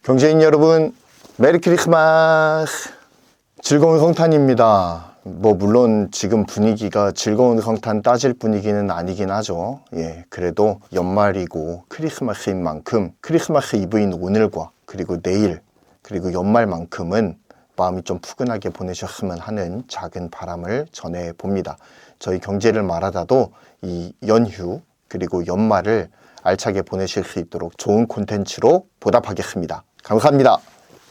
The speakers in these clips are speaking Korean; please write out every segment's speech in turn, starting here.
경제인 여러분, 메리 크리스마스! 즐거운 성탄입니다. 물론 지금 분위기가 즐거운 성탄 따질 분위기는 아니긴 하죠. 그래도 연말이고 크리스마스인 만큼 크리스마스 이브인 오늘과 그리고 내일 그리고 연말만큼은 마음이 좀 푸근하게 보내셨으면 하는 작은 바람을 전해봅니다. 저희 경제를 말하다도 이 연휴 그리고 연말을 알차게 보내실 수 있도록 좋은 콘텐츠로 보답하겠습니다. 감사합니다.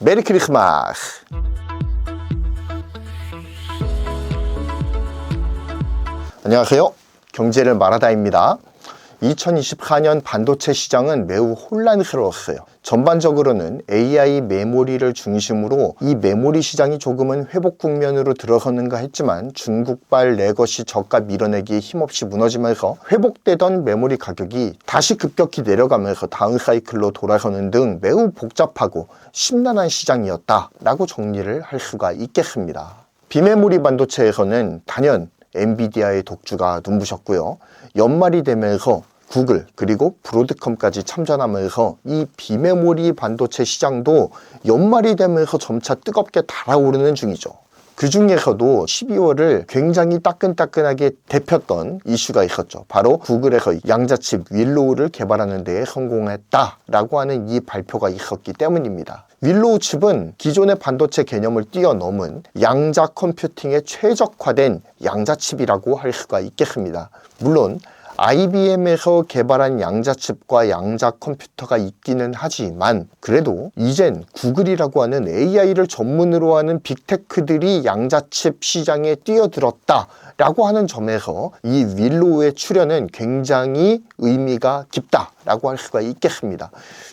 메리 크리스마스! 안녕하세요. 경제를 말하다입니다. 2024년 반도체 시장은 매우 혼란스러웠어요. 전반적으로는 AI 메모리를 중심으로 이 메모리 시장이 조금은 회복 국면으로 들어서는가 했지만 중국발 레거시 저가 밀어내기에 힘없이 무너지면서 회복되던 메모리 가격이 다시 급격히 내려가면서 다운 사이클로 돌아서는 등 매우 복잡하고 심란한 시장이었다라고 정리를 할 수가 있겠습니다. 비메모리 반도체에서는 단연 엔비디아의 독주가 눈부셨고요. 연말이 되면서 구글 그리고 브로드컴까지 참전하면서 이 비메모리 반도체 시장도 연말이 되면서 점차 뜨겁게 달아오르는 중이죠. 그 중에서도 12월을 굉장히 따끈따끈하게 데폈던 이슈가 있었죠. 바로 구글에서 양자칩 윌로우를 개발하는 데에 성공했다라고 하는 이 발표가 있었기 때문입니다. 윌로우 칩은 기존의 반도체 개념을 뛰어넘은 양자 컴퓨팅에 최적화된 양자칩이라고 할 수가 있겠습니다. 물론 IBM에서 개발한 양자칩과 양자 컴퓨터가 있기는 하지만 그래도 이젠 구글이라고 하는 AI를 전문으로 하는 빅테크들이 양자칩 시장에 뛰어들었다라고 하는 점에서 이 윌로우의 출현은 굉장히 의미가 깊다라고 할 수가 있겠습니다.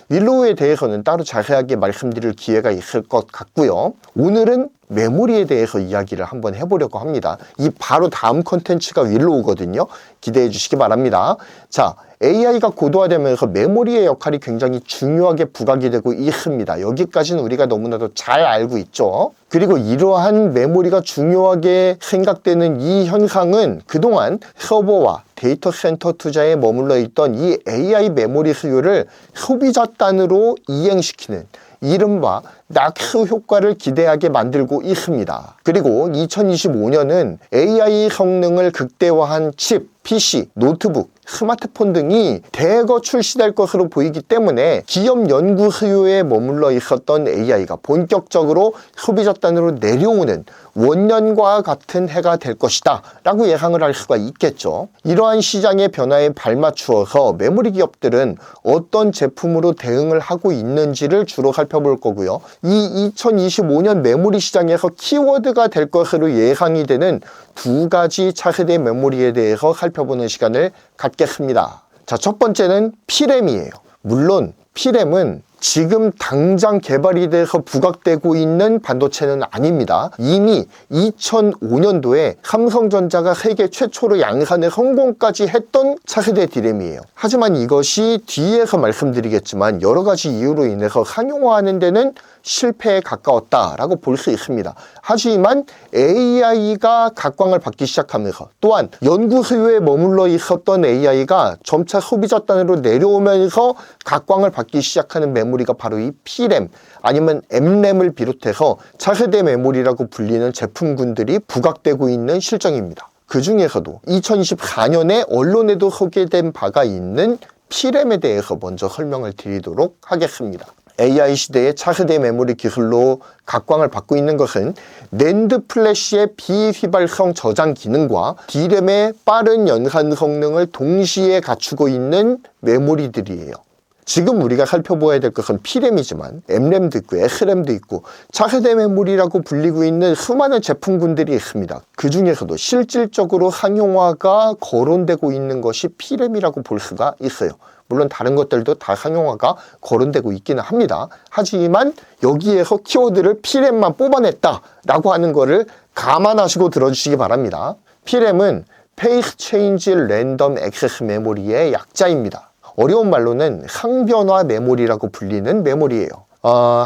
윌로우에 대해서는 따로 자세하게 말씀드릴 기회가 있을 것 같고요. 오늘은 메모리에 대해서 이야기를 한번 해보려고 합니다. 이 바로 다음 컨텐츠가 윌로우거든요. 기대해 주시기 바랍니다. 자, AI가 고도화되면서 메모리의 역할이 굉장히 중요하게 부각이 되고 있습니다. 여기까지는 우리가 너무나도 잘 알고 있죠. 그리고 이러한 메모리가 중요하게 생각되는 이 현상은 그동안 서버와 데이터 센터 투자에 머물러 있던 이 AI 메모리 수요를 소비자 단으로 이행시키는 이른바 낙수 효과를 기대하게 만들고 있습니다. 그리고 2025년은 AI 성능을 극대화한 칩, PC, 노트북, 스마트폰 등이 대거 출시될 것으로 보이기 때문에 기업 연구 수요에 머물러 있었던 AI가 본격적으로 소비자 단으로 내려오는 원년과 같은 해가 될 것이다 라고 예상을 할 수가 있겠죠. 이러한 시장의 변화에 발맞추어서 메모리 기업들은 어떤 제품으로 대응을 하고 있는지를 주로 살펴볼 거고요. 이 2025년 메모리 시장에서 키워드가 될 것으로 예상이 되는 두 가지 차세대 메모리에 대해서 살펴보는 시간을 갖겠습니다. 자, 첫 번째는 P램이에요. 물론 P램은 지금 당장 개발이 돼서 부각되고 있는 반도체는 아닙니다. 이미 2005년도에 삼성전자가 세계 최초로 양산의 성공까지 했던 차세대 D램이에요. 하지만 이것이 뒤에서 말씀드리겠지만 여러 가지 이유로 인해서 상용화하는 데는 실패에 가까웠다라고 볼 수 있습니다. 하지만 AI가 각광을 받기 시작하면서 또한 연구 수요에 머물러 있었던 AI가 점차 소비자 단으로 내려오면서 각광을 받기 시작하는 메모리가 바로 이 P램 아니면 M램을 비롯해서 차세대 메모리라고 불리는 제품군들이 부각되고 있는 실정입니다. 그 중에서도 2024년에 언론에도 소개된 바가 있는 P램에 대해서 먼저 설명을 드리도록 하겠습니다. AI 시대의 차세대 메모리 기술로 각광을 받고 있는 것은 낸드 플래시의 비휘발성 저장 기능과 D램의 빠른 연산 성능을 동시에 갖추고 있는 메모리들이에요. 지금 우리가 살펴봐야 될 것은 P램이지만 M램도 있고 S램도 있고 차세대 메모리라고 불리고 있는 수많은 제품군들이 있습니다. 그 중에서도 실질적으로 상용화가 거론되고 있는 것이 P램이라고 볼 수가 있어요. 물론 다른 것들도 다 상용화가 거론되고 있기는 합니다. 하지만 여기에서 키워드를 P램만 뽑아냈다라고 하는 거를 감안하시고 들어주시기 바랍니다. P램은 페이스 체인지 랜덤 액세스 메모리의 약자입니다. 어려운 말로는 상변화 메모리라고 불리는 메모리예요.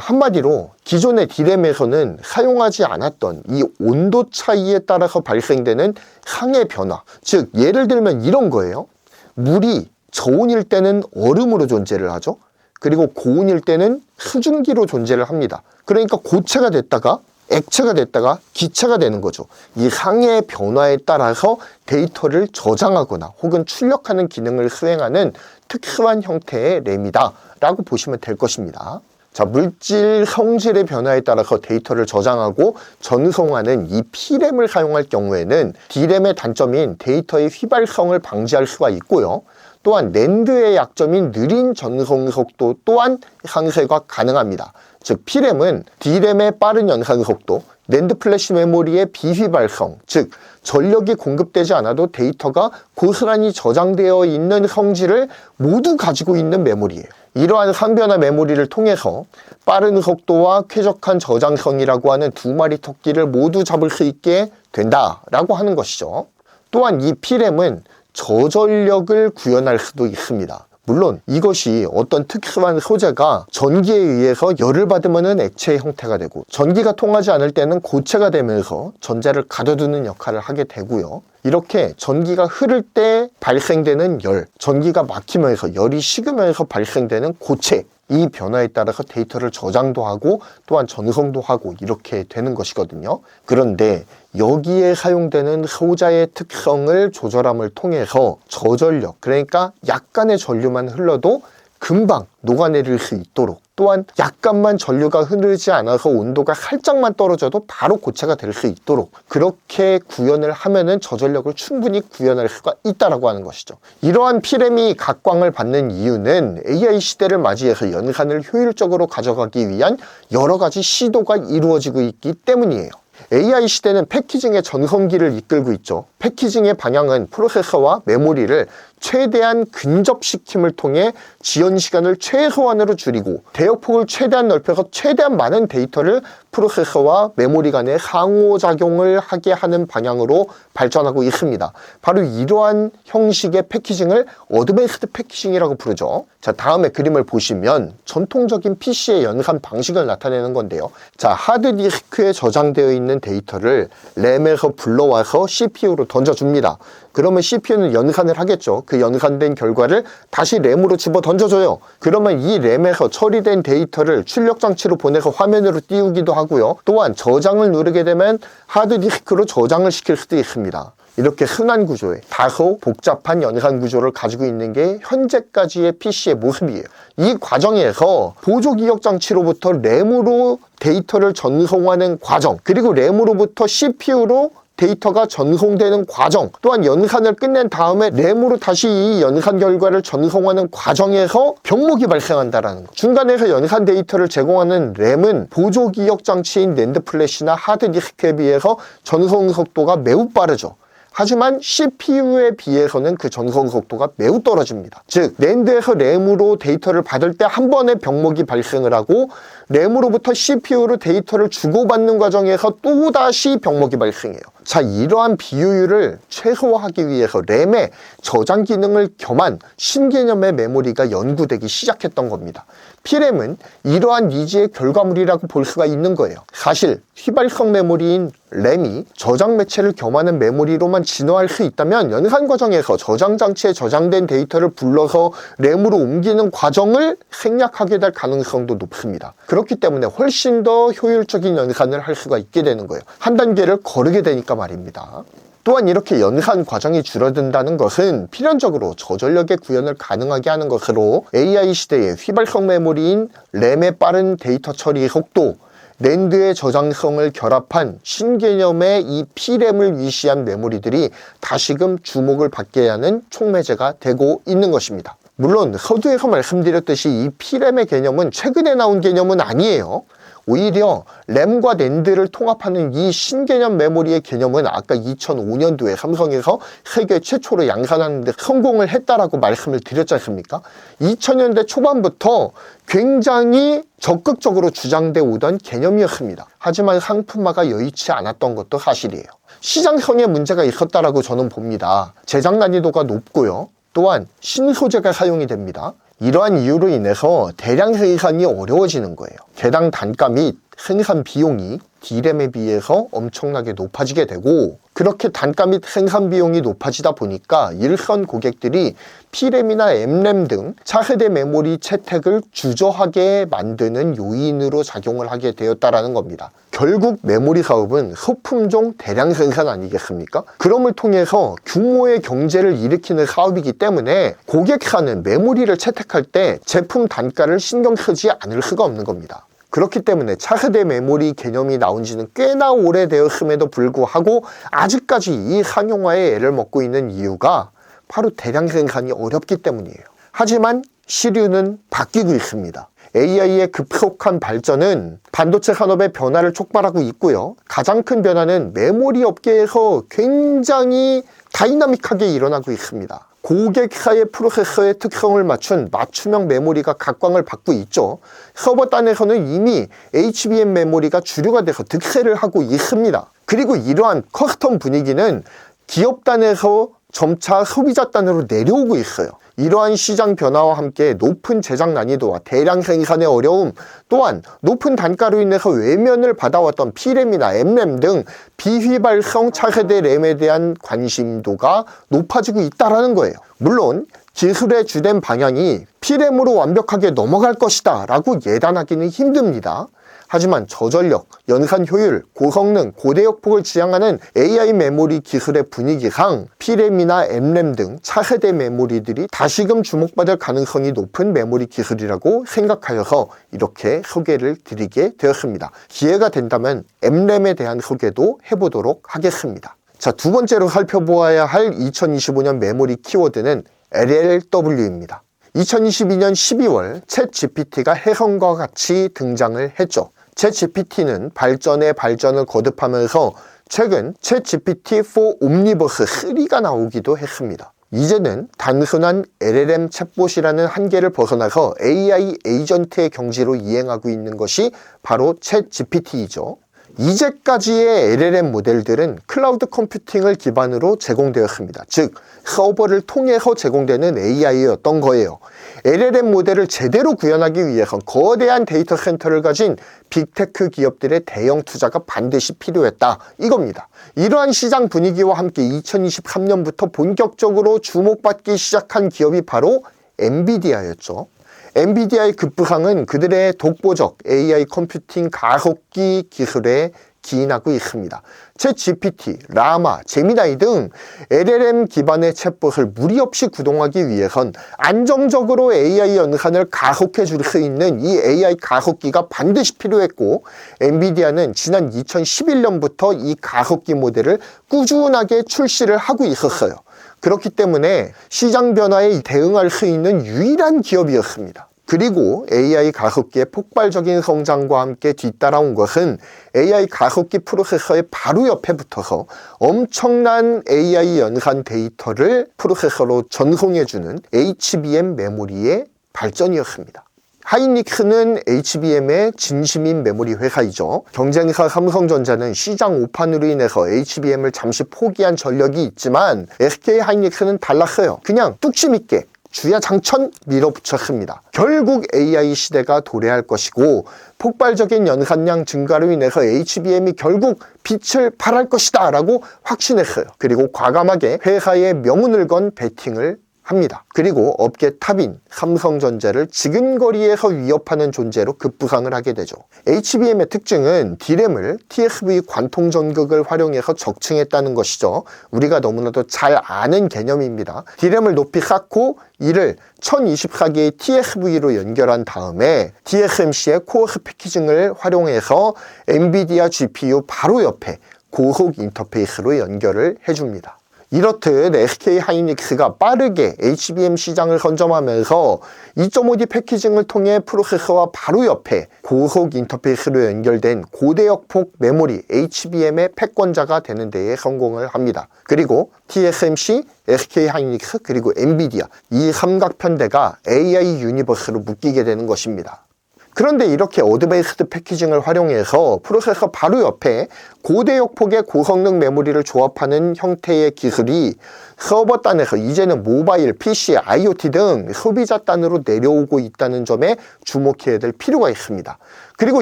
한마디로 기존의 D램에서는 사용하지 않았던 이 온도 차이에 따라서 발생되는 상의 변화, 즉 예를 들면 이런 거예요. 물이 저온일 때는 얼음으로 존재를 하죠. 그리고 고온일 때는 수증기로 존재를 합니다. 그러니까 고체가 됐다가 액체가 됐다가 기체가 되는 거죠. 이 상해의 변화에 따라서 데이터를 저장하거나 혹은 출력하는 기능을 수행하는 특수한 형태의 램이다 라고 보시면 될 것입니다. 자, 물질 성질의 변화에 따라서 데이터를 저장하고 전송하는 이 P램을 사용할 경우에는 D램의 단점인 데이터의 휘발성을 방지할 수가 있고요. 또한 낸드의 약점인 느린 전송 속도 또한 상쇄가 가능합니다. 즉 P램은 D램의 빠른 연산 속도, 낸드 플래시 메모리의 비휘발성, 즉 전력이 공급되지 않아도 데이터가 고스란히 저장되어 있는 성질을 모두 가지고 있는 메모리예요. 이러한 상변화 메모리를 통해서 빠른 속도와 쾌적한 저장성이라고 하는 두 마리 토끼를 모두 잡을 수 있게 된다라고 하는 것이죠. 또한 이 P램은 저전력을 구현할 수도 있습니다. 물론 이것이 어떤 특수한 소재가 전기에 의해서 열을 받으면 액체의 형태가 되고 전기가 통하지 않을 때는 고체가 되면서 전자를 가둬두는 역할을 하게 되고요. 이렇게 전기가 흐를 때 발생되는 열, 전기가 막히면서 열이 식으면서 발생되는 고체, 이 변화에 따라서 데이터를 저장도 하고 또한 전송도 하고 이렇게 되는 것이거든요. 그런데 여기에 사용되는 소자의 특성을 조절함을 통해서 저전력, 그러니까 약간의 전류만 흘러도 금방 녹아내릴 수 있도록, 또한 약간만 전류가 흐르지 않아서 온도가 살짝만 떨어져도 바로 고체가 될 수 있도록 그렇게 구현을 하면은 저전력을 충분히 구현할 수가 있다라고 하는 것이죠. 이러한 P램이 각광을 받는 이유는 AI 시대를 맞이해서 연산을 효율적으로 가져가기 위한 여러 가지 시도가 이루어지고 있기 때문이에요. AI 시대는 패키징의 전성기를 이끌고 있죠. 패키징의 방향은 프로세서와 메모리를 최대한 근접시킴을 통해 지연 시간을 최소한으로 줄이고 대역폭을 최대한 넓혀서 최대한 많은 데이터를 프로세서와 메모리 간의 상호작용을 하게 하는 방향으로 발전하고 있습니다. 바로 이러한 형식의 패키징을 어드밴스드 패키징이라고 부르죠. 자, 다음에 그림을 보시면 전통적인 PC의 연산 방식을 나타내는 건데요. 자, 하드디스크에 저장되어 있는 데이터를 램에서 불러와서 CPU로 던져줍니다. 그러면 CPU는 연산을 하겠죠. 그 연산된 결과를 다시 램으로 집어 던져줘요. 그러면 이 램에서 처리된 데이터를 출력장치로 보내서 화면으로 띄우기도 하고요. 또한 저장을 누르게 되면 하드디스크로 저장을 시킬 수도 있습니다. 이렇게 순환 구조의 다소 복잡한 연산 구조를 가지고 있는 게 현재까지의 PC의 모습이에요. 이 과정에서 보조기억 장치로부터 램으로 데이터를 전송하는 과정, 그리고 램으로부터 CPU로 데이터가 전송되는 과정, 또한 연산을 끝낸 다음에 램으로 다시 이 연산 결과를 전송하는 과정에서 병목이 발생한다는 것. 중간에서 연산 데이터를 제공하는 램은 보조기억 장치인 낸드 플래시나 하드디스크에 비해서 전송 속도가 매우 빠르죠. 하지만 CPU에 비해서는 그 전송 속도가 매우 떨어집니다. 즉, 낸드에서 램으로 데이터를 받을 때 한 번의 병목이 발생을 하고 램으로부터 CPU로 데이터를 주고받는 과정에서 또다시 병목이 발생해요. 자, 이러한 비효율을 최소화하기 위해서 램의 저장 기능을 겸한 신개념의 메모리가 연구되기 시작했던 겁니다. P램은 이러한 니즈의 결과물이라고 볼 수가 있는 거예요. 사실 휘발성 메모리인 램이 저장 매체를 겸하는 메모리로만 진화할 수 있다면 연산 과정에서 저장 장치에 저장된 데이터를 불러서 램으로 옮기는 과정을 생략하게 될 가능성도 높습니다. 그렇기 때문에 훨씬 더 효율적인 연산을 할 수가 있게 되는 거예요. 한 단계를 거르게 되니까 말입니다. 또한 이렇게 연산 과정이 줄어든다는 것은 필연적으로 저전력의 구현을 가능하게 하는 것으로 AI 시대의 휘발성 메모리인 램의 빠른 데이터 처리 속도, 낸드의 저장성을 결합한 신개념의 이 P램을 위시한 메모리들이 다시금 주목을 받게 하는 촉매제가 되고 있는 것입니다. 물론 서두에서 말씀드렸듯이 이 P램의 개념은 최근에 나온 개념은 아니에요. 오히려 램과 낸드를 통합하는 이 신개념 메모리의 개념은 아까 2005년도에 삼성에서 세계 최초로 양산하는 데 성공을 했다라고 말씀을 드렸지 않습니까? 2000년대 초반부터 굉장히 적극적으로 주장돼 오던 개념이었습니다. 하지만 상품화가 여의치 않았던 것도 사실이에요. 시장성에 문제가 있었다라고 저는 봅니다. 제작 난이도가 높고요. 또한 신소재가 사용이 됩니다. 이러한 이유로 인해서 대량 생산이 어려워지는 거예요. 개당 단가 및 생산 비용이 D램에 비해서 엄청나게 높아지게 되고, 그렇게 단가 및 생산 비용이 높아지다 보니까 일선 고객들이 P램이나 M램 등 차세대 메모리 채택을 주저하게 만드는 요인으로 작용을 하게 되었다는 겁니다. 결국 메모리 사업은 소품종 대량 생산 아니겠습니까? 그럼을 통해서 규모의 경제를 일으키는 사업이기 때문에 고객사는 메모리를 채택할 때 제품 단가를 신경 쓰지 않을 수가 없는 겁니다. 그렇기 때문에 차세대 메모리 개념이 나온 지는 꽤나 오래되었음에도 불구하고 아직까지 이 상용화에 애를 먹고 있는 이유가 바로 대량 생산이 어렵기 때문이에요. 하지만 시류는 바뀌고 있습니다. AI의 급속한 발전은 반도체 산업의 변화를 촉발하고 있고요. 가장 큰 변화는 메모리 업계에서 굉장히 다이나믹하게 일어나고 있습니다. 고객사의 프로세서의 특성을 맞춘 맞춤형 메모리가 각광을 받고 있죠. 서버단에서는 이미 HBM 메모리가 주류가 돼서 득세를 하고 있습니다. 그리고 이러한 커스텀 분위기는 기업단에서 점차 소비자단으로 내려오고 있어요. 이러한 시장 변화와 함께 높은 제작 난이도와 대량 생산의 어려움, 또한 높은 단가로 인해서 외면을 받아왔던 P램이나 M램 등 비휘발성 차세대 램에 대한 관심도가 높아지고 있다는 거예요. 물론 기술의 주된 방향이 P램으로 완벽하게 넘어갈 것이다 라고 예단하기는 힘듭니다. 하지만 저전력, 연산 효율, 고성능, 고대역폭을 지향하는 AI 메모리 기술의 분위기상 P램이나 M램 등 차세대 메모리들이 다시금 주목받을 가능성이 높은 메모리 기술이라고 생각하여서 이렇게 소개를 드리게 되었습니다. 기회가 된다면 M램에 대한 소개도 해보도록 하겠습니다. 자, 두 번째로 살펴보아야 할 2025년 메모리 키워드는 LLW입니다. 2022년 12월 챗 GPT가 혜성과 같이 등장을 했죠. 챗 GPT는 발전에 발전을 거듭하면서 최근 챗 GPT-4 옴니버스 3가 나오기도 했습니다. 이제는 단순한 LLM 챗봇이라는 한계를 벗어나서 AI 에이전트의 경지로 이행하고 있는 것이 바로 챗 GPT이죠. 이제까지의 LLM 모델들은 클라우드 컴퓨팅을 기반으로 제공되었습니다. 즉, 서버를 통해서 제공되는 AI였던 거예요. LLM 모델을 제대로 구현하기 위해선 거대한 데이터 센터를 가진 빅테크 기업들의 대형 투자가 반드시 필요했다, 이겁니다. 이러한 시장 분위기와 함께 2023년부터 본격적으로 주목받기 시작한 기업이 바로 엔비디아였죠. 엔비디아의 급부상은 그들의 독보적 AI 컴퓨팅 가속기 기술에 기인하고 있습니다. 챗 GPT, 라마, 제미나이 등 LLM 기반의 챗봇을 무리 없이 구동하기 위해선 안정적으로 AI 연산을 가속해 줄 수 있는 이 AI 가속기가 반드시 필요했고, 엔비디아는 지난 2011년부터 이 가속기 모델을 꾸준하게 출시를 하고 있었어요. 그렇기 때문에 시장 변화에 대응할 수 있는 유일한 기업이었습니다. 그리고 AI 가속기의 폭발적인 성장과 함께 뒤따라온 것은 AI 가속기 프로세서의 바로 옆에 붙어서 엄청난 AI 연산 데이터를 프로세서로 전송해주는 HBM 메모리의 발전이었습니다. 하이닉스는 HBM의 진심인 메모리 회사이죠. 경쟁사 삼성전자는 시장 오판으로 인해서 HBM을 잠시 포기한 전력이 있지만 SK 하이닉스는 달랐어요. 그냥 뚝심 있게 주야장천 밀어붙였습니다. 결국 AI 시대가 도래할 것이고 폭발적인 연산량 증가로 인해서 HBM이 결국 빛을 발할 것이다 라고 확신했어요. 그리고 과감하게 회사의 명운을 건 베팅을 합니다. 그리고 업계 탑인 삼성전자를 지근거리에서 위협하는 존재로 급부상을 하게 되죠. HBM의 특징은 D램을 TSV 관통 전극을 활용해서 적층했다는 것이죠. 우리가 너무나도 잘 아는 개념입니다. D램을 높이 쌓고 이를 1024개의 TSV로 연결한 다음에 TSMC의 코어스 패키징을 활용해서 엔비디아 GPU 바로 옆에 고속 인터페이스로 연결을 해줍니다. 이렇듯 SK 하이닉스가 빠르게 HBM 시장을 선점하면서 2.5D 패키징을 통해 프로세서와 바로 옆에 고속 인터페이스로 연결된 고대역폭 메모리 HBM의 패권자가 되는 데에 성공을 합니다. 그리고 TSMC, SK 하이닉스, 그리고 엔비디아 이 삼각편대가 AI 유니버스로 묶이게 되는 것입니다. 그런데 이렇게 어드밴스드 패키징을 활용해서 프로세서 바로 옆에 고대역폭의 고성능 메모리를 조합하는 형태의 기술이 서버 단에서 이제는 모바일, PC, IoT 등 소비자 단으로 내려오고 있다는 점에 주목해야 될 필요가 있습니다. 그리고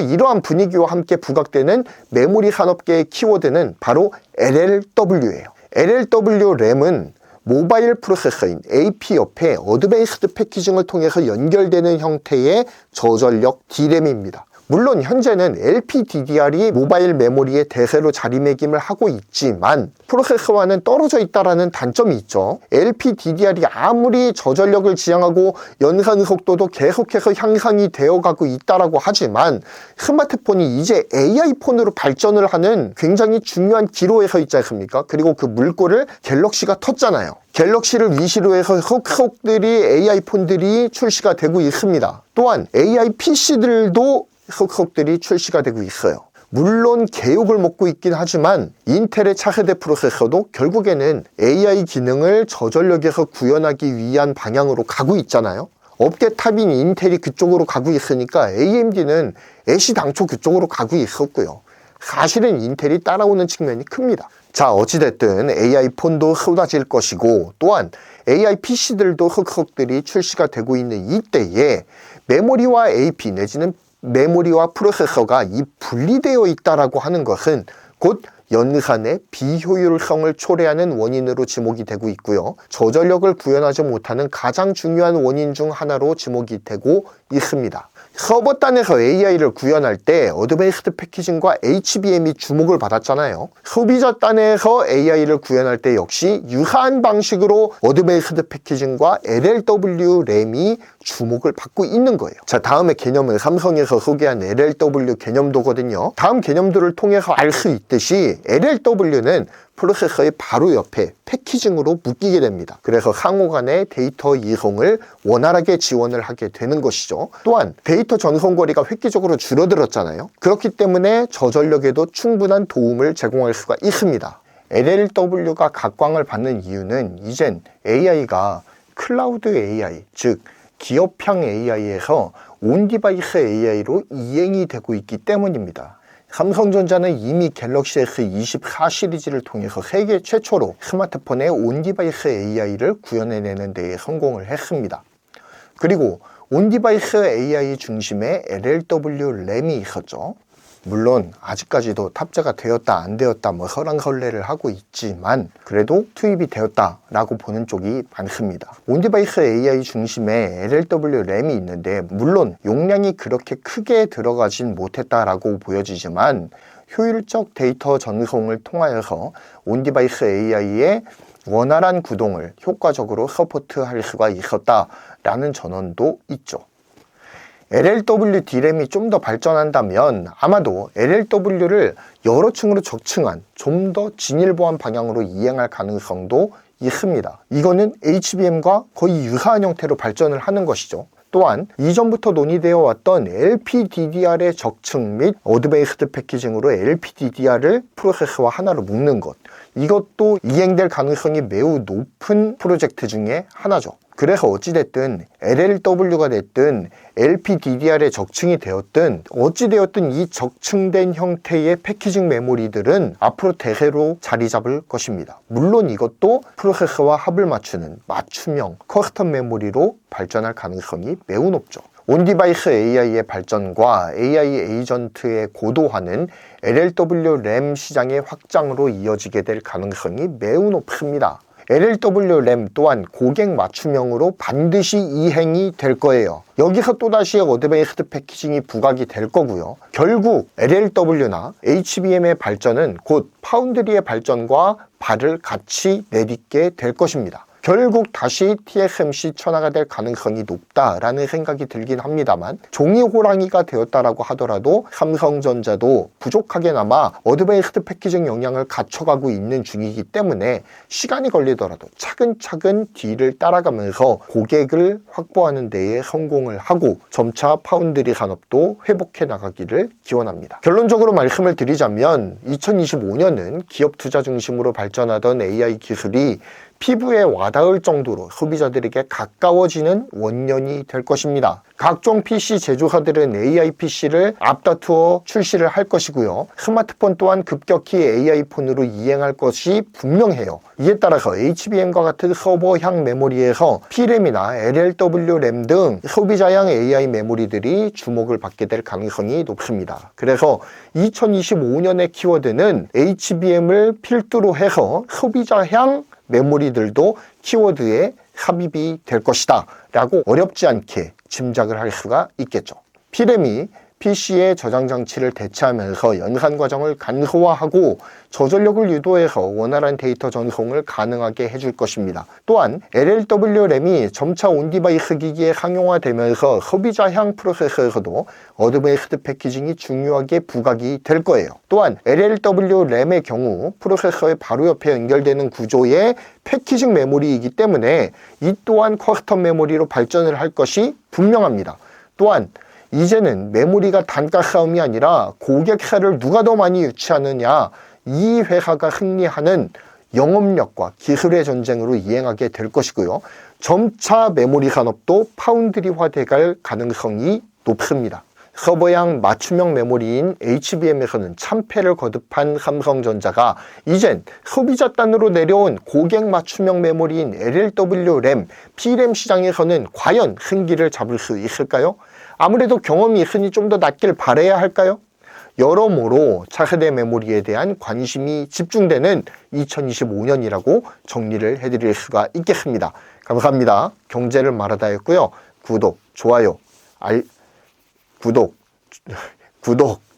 이러한 분위기와 함께 부각되는 메모리 산업계의 키워드는 바로 LLW예요. LLW 램은 모바일 프로세서인 AP 옆에 어드밴스드 패키징을 통해서 연결되는 형태의 저전력 D램입니다. 물론 현재는 LPDDR이 모바일 메모리의 대세로 자리매김을 하고 있지만 프로세서와는 떨어져 있다는 단점이 있죠. LPDDR이 아무리 저전력을 지향하고 연산 속도도 계속해서 향상이 되어가고 있다고 하지만 스마트폰이 이제 AI폰으로 발전을 하는 굉장히 중요한 기로에 서 있지 않습니까? 그리고 그 물꼬를 갤럭시가 텄잖아요. 갤럭시를 위시로 해서 속속들이 AI폰들이 출시가 되고 있습니다. 또한 AI PC들도 속속들이 출시가 되고 있어요. 물론 개욕을 먹고 있긴 하지만 인텔의 차세대 프로세서도 결국에는 AI 기능을 저전력에서 구현하기 위한 방향으로 가고 있잖아요. 업계 탑인 인텔이 그쪽으로 가고 있으니까 AMD는 애시당초 그쪽으로 가고 있었고요. 사실은 인텔이 따라오는 측면이 큽니다. 자, 어찌됐든 AI폰도 쏟아질 것이고 또한 AI PC들도 속속들이 출시가 되고 있는 이때에 메모리와 AP 내지는 메모리와 프로세서가 분리되어 있다라고 하는 것은 곧 연산의 비효율성을 초래하는 원인으로 지목이 되고 있고요. 저전력을 구현하지 못하는 가장 중요한 원인 중 하나로 지목이 되고 있습니다. 서버 단에서 AI를 구현할 때 어드밴스드 패키징과 HBM이 주목을 받았잖아요. 소비자 단에서 AI를 구현할 때 역시 유사한 방식으로 어드밴스드 패키징과 LLW 램이 주목을 받고 있는 거예요. 자, 다음의 개념은 삼성에서 소개한 LLW 개념도거든요. 다음 개념들을 통해서 알 수 있듯이 LLW는 프로세서의 바로 옆에 패키징으로 묶이게 됩니다. 그래서 상호 간의 데이터 이송을 원활하게 지원을 하게 되는 것이죠. 또한 데이터 전송 거리가 획기적으로 줄어들었잖아요. 그렇기 때문에 저전력에도 충분한 도움을 제공할 수가 있습니다. LLW가 각광을 받는 이유는 이젠 AI가 클라우드 AI, 즉 기업형 AI에서 온디바이스 AI로 이행이 되고 있기 때문입니다. 삼성전자는 이미 갤럭시 S24 시리즈를 통해서 세계 최초로 스마트폰에 온디바이스 AI를 구현해내는 데에 성공을 했습니다. 그리고 온디바이스 AI 중심의 LLW 램이 있었죠. 물론 아직까지도 탑재가 되었다 안 되었다 설랑설레를 하고 있지만 그래도 투입이 되었다라고 보는 쪽이 많습니다. 온디바이스 AI 중심의 LLW 램이 있는데 물론 용량이 그렇게 크게 들어가진 못했다라고 보여지지만 효율적 데이터 전송을 통하여서 온디바이스 AI의 원활한 구동을 효과적으로 서포트할 수가 있었다라는 전언도 있죠. LLW D램이 좀 더 발전한다면 아마도 LLW를 여러 층으로 적층한 좀 더 진일보한 방향으로 이행할 가능성도 있습니다. 이거는 HBM과 거의 유사한 형태로 발전을 하는 것이죠. 또한 이전부터 논의되어 왔던 LPDDR의 적층 및 어드밴스드 패키징으로 LPDDR을 프로세서와 하나로 묶는 것, 이것도 이행될 가능성이 매우 높은 프로젝트 중에 하나죠. 그래서 어찌됐든 LLW가 됐든 LPDDR에 적층이 되었든 어찌되었든 이 적층된 형태의 패키징 메모리들은 앞으로 대세로 자리 잡을 것입니다. 물론 이것도 프로세서와 합을 맞추는 맞춤형 커스텀 메모리로 발전할 가능성이 매우 높죠. 온디바이스 AI의 발전과 AI 에이전트의 고도화는 LLW 램 시장의 확장으로 이어지게 될 가능성이 매우 높습니다. LLW 램 또한 고객 맞춤형으로 반드시 이행이 될 거예요. 여기서 또다시 어드밴스드 패키징이 부각이 될 거고요. 결국 LLW나 HBM의 발전은 곧 파운드리의 발전과 발을 같이 내딛게 될 것입니다. 결국 다시 TSMC 천하가 될 가능성이 높다라는 생각이 들긴 합니다만 종이 호랑이가 되었다라고 하더라도 삼성전자도 부족하게나마 어드밴스드 패키징 역량을 갖춰가고 있는 중이기 때문에 시간이 걸리더라도 차근차근 뒤를 따라가면서 고객을 확보하는 데에 성공을 하고 점차 파운드리 산업도 회복해 나가기를 기원합니다. 결론적으로 말씀을 드리자면 2025년은 기업 투자 중심으로 발전하던 AI 기술이 피부에 와닿을 정도로 소비자들에게 가까워지는 원년이 될 것입니다. 각종 PC 제조사들은 AI PC를 앞다투어 출시를 할 것이고요. 스마트폰 또한 급격히 AI 폰으로 이행할 것이 분명해요. 이에 따라서 HBM과 같은 서버향 메모리에서 P램이나 LLW 램 등 소비자향 AI 메모리들이 주목을 받게 될 가능성이 높습니다. 그래서 2025년의 키워드는 HBM을 필두로 해서 소비자향 메모리들도 키워드에 삽입이 될 것이다 라고 어렵지 않게 짐작을 할 수가 있겠죠. P램이 PC의 저장 장치를 대체하면서 연산 과정을 간소화하고 저전력을 유도해서 원활한 데이터 전송을 가능하게 해줄 것입니다. 또한 LLW 램이 점차 온디바이스 기기에 상용화되면서 소비자향 프로세서에서도 어드밴스드 패키징이 중요하게 부각이 될 거예요. 또한 LLW 램의 경우 프로세서의 바로 옆에 연결되는 구조의 패키징 메모리이기 때문에 이 또한 커스텀 메모리로 발전을 할 것이 분명합니다. 또한 이제는 메모리가 단가 싸움이 아니라 고객사를 누가 더 많이 유치하느냐, 이 회사가 승리하는 영업력과 기술의 전쟁으로 이행하게 될 것이고요. 점차 메모리 산업도 파운드리화 돼갈 가능성이 높습니다. 서버향 맞춤형 메모리인 HBM에서는 참패를 거듭한 삼성전자가 이젠 소비자 단으로 내려온 고객 맞춤형 메모리인 LLW 램, P램 시장에서는 과연 승기를 잡을 수 있을까요? 아무래도 경험이 있으니 좀 더 낫길 바라야 할까요? 여러모로 차세대 메모리에 대한 관심이 집중되는 2025년이라고 정리를 해드릴 수가 있겠습니다. 감사합니다. 경제를 말하다였고요. 구독, 좋아요,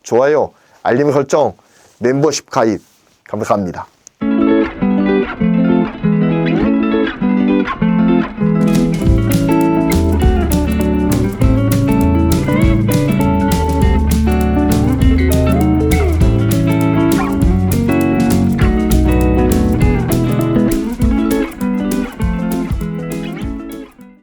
좋아요, 알림 설정, 멤버십 가입 감사합니다.